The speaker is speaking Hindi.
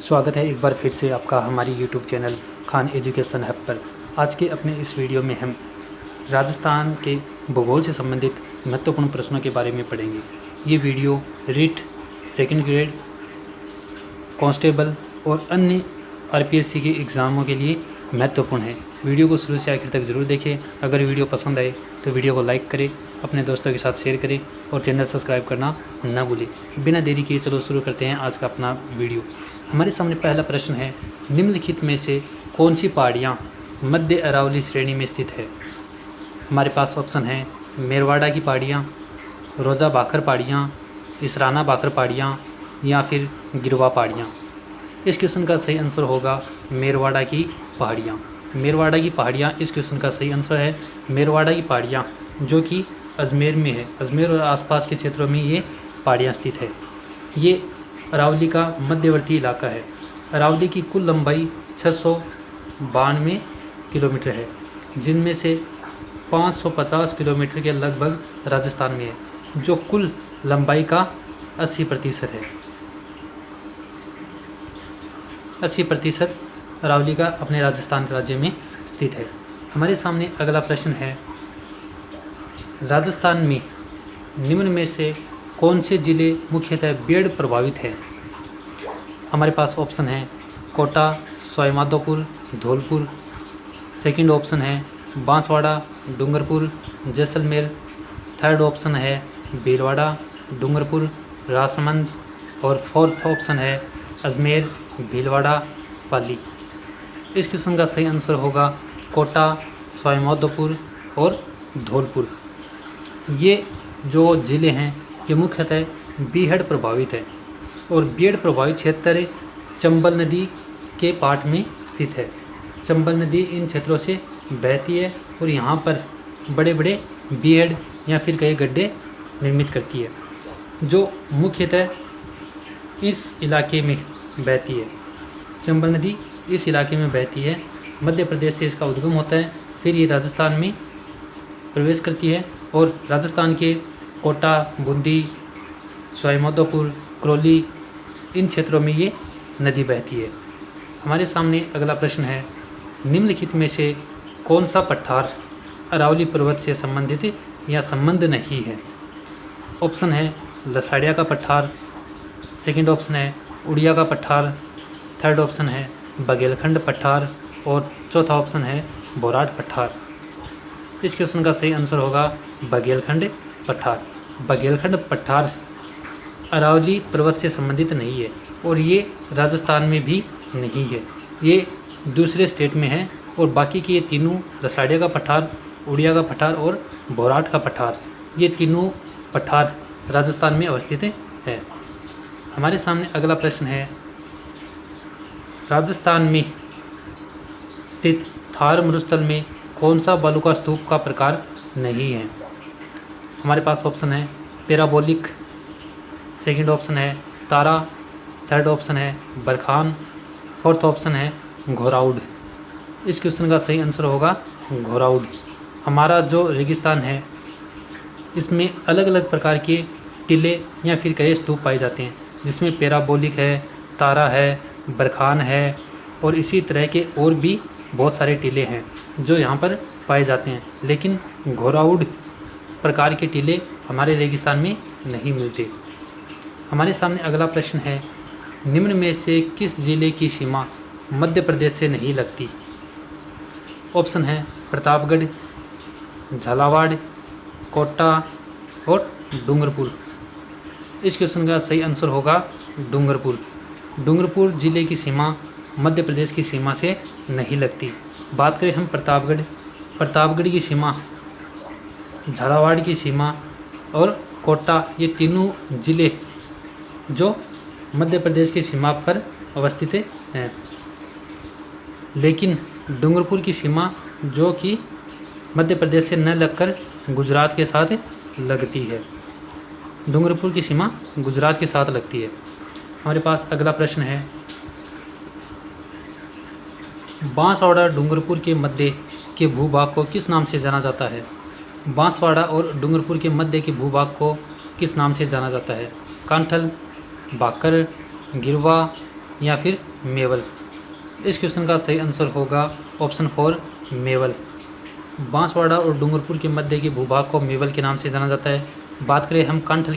स्वागत है एक बार फिर से आपका हमारी YouTube channel Khan education hub पर। आज के अपने इस वीडियो में हम राजस्थान के भूगोल से संबंधित महत्वपूर्ण प्रश्नों के बारे में पढ़ेंगे। ये video writ, second grade, constable और अन्य आरपीएससी के एग्ज़ामों के लिए महत्वपूर्ण है। वीडियो को शुरू से आखिर तक ज़रूर देखें। अगर वीडियो पसंद आए तो वीडियो को लाइक करें, अपने दोस्तों के साथ शेयर करें और चैनल सब्सक्राइब करना ना भूलें। बिना देरी किए चलो शुरू करते हैं आज का अपना वीडियो। हमारे सामने पहला प्रश्न है, निम्नलिखित में से कौन सी पहाड़ियाँ मध्य अरावली श्रेणी में स्थित है। हमारे पास ऑप्शन है मेरवाड़ा की पहाड़ियाँ, रोजा भाखर पहाड़ियाँ, इसराना भाखर पहाड़ियाँ या फिर गिरवा पहाड़ियाँ। इस क्वेश्चन का सही आंसर होगा मेरवाड़ा की पहाड़ियाँ। मेरवाड़ा की पहाड़ियाँ इस क्वेश्चन का सही आंसर है। मेरवाड़ा की पहाड़ियाँ जो कि अजमेर में है, अजमेर और आसपास के क्षेत्रों में ये पहाड़ियाँ स्थित है। ये अरावली का मध्यवर्ती इलाका है। अरावली की कुल लंबाई 692 किलोमीटर है, जिनमें से 550 किलोमीटर के लगभग राजस्थान में है, जो कुल लंबाई का 80% है। 80% अरावली का अपने राजस्थान राज्य में स्थित है। हमारे सामने अगला प्रश्न है, राजस्थान में निम्न में से कौन से ज़िले मुख्यतः बाढ़ प्रभावित हैं। हमारे पास ऑप्शन है कोटा, सवाईमाधोपुर, धौलपुर। सेकंड ऑप्शन है बांसवाड़ा, डूंगरपुर, जैसलमेर। थर्ड ऑप्शन है भीलवाड़ा, डूंगरपुर, राजसमंद। और फोर्थ ऑप्शन है अजमेर, भीलवाड़ा, पाली। इस क्वेश्चन का सही आंसर होगा कोटा, सवाईमाधोपुर और धौलपुर। ये जो ज़िले हैं ये मुख्यतः बाढ़ प्रभावित है और बाढ़ प्रभावित क्षेत्र चंबल नदी के पाट में स्थित है। चंबल नदी इन क्षेत्रों से बहती है और यहाँ पर बड़े बड़े बाढ़ या फिर कई गड्ढे निर्मित करती है, जो मुख्यतः इस इलाके में बहती है। चंबल नदी इस इलाके में बहती है, मध्य प्रदेश से इसका उद्गम होता है, फिर ये राजस्थान में प्रवेश करती है और राजस्थान के कोटा, बूंदी, सवाईमाधोपुर, करौली इन क्षेत्रों में ये नदी बहती है। हमारे सामने अगला प्रश्न है, निम्नलिखित में से कौन सा पठार अरावली पर्वत से संबंधित या संबंध नहीं है। ऑप्शन है लसाड़िया का पठार। सेकंड ऑप्शन है उड़िया का पठार। थर्ड ऑप्शन है बघेलखंड पठार और चौथा ऑप्शन है बोराट पठार। इस क्वेश्चन का सही आंसर होगा बघेलखंड पठार। बघेलखंड पठार अरावली पर्वत से संबंधित नहीं है और ये राजस्थान में भी नहीं है, ये दूसरे स्टेट में है। और बाकी के ये तीनों लसाड़िया का पठार, उड़िया का पठार और बोराट का पठार, ये तीनों पठार राजस्थान में अवस्थित है। हमारे सामने अगला प्रश्न है, राजस्थान में स्थित थार मरुस्थल में कौन सा बालुका स्तूप का प्रकार नहीं है। हमारे पास ऑप्शन है पैराबोलिक। सेकंड ऑप्शन है तारा। थर्ड ऑप्शन है बरखान। फोर्थ ऑप्शन है घोराउड। इस क्वेश्चन का सही आंसर होगा घोराउड। हमारा जो रेगिस्तान है इसमें अलग अलग प्रकार के टीले या फिर कई स्तूप पाए जाते हैं, जिसमें पैराबोलिक है, तारा है, बरखान है और इसी तरह के और भी बहुत सारे टीले हैं जो यहाँ पर पाए जाते हैं। लेकिन घोराउड प्रकार के टीले हमारे रेगिस्तान में नहीं मिलते। हमारे सामने अगला प्रश्न है, निम्न में से किस जिले की सीमा मध्य प्रदेश से नहीं लगती। ऑप्शन है प्रतापगढ़, झालावाड़, कोटा और डूंगरपुर। इस क्वेश्चन का सही आंसर होगा डूंगरपुर। डूंगरपुर जिले की सीमा मध्य प्रदेश की सीमा से नहीं लगती। बात करें हम प्रतापगढ़ की सीमा, झालावाड़ की सीमा और कोटा, ये तीनों ज़िले जो मध्य प्रदेश की सीमा पर अवस्थित हैं। लेकिन डूंगरपुर की सीमा जो कि मध्य प्रदेश से न लगकर गुजरात के साथ लगती है। डूंगरपुर की सीमा गुजरात के साथ लगती है। हमारे पास अगला प्रश्न है, बांसवाड़ा डूंगरपुर के मध्य के भूभाग को किस नाम से जाना जाता है। बांसवाड़ा और डूंगरपुर के मध्य के भूभाग को किस नाम से जाना जाता है। कांठल, भाकर, गिरवा या फिर मेवल। इस क्वेश्चन का सही आंसर होगा ऑप्शन 4 मेवल। बांसवाड़ा और डूंगरपुर के मध्य के भूभाग को मेवल के नाम से जाना जाता है। बात करें हम कंठ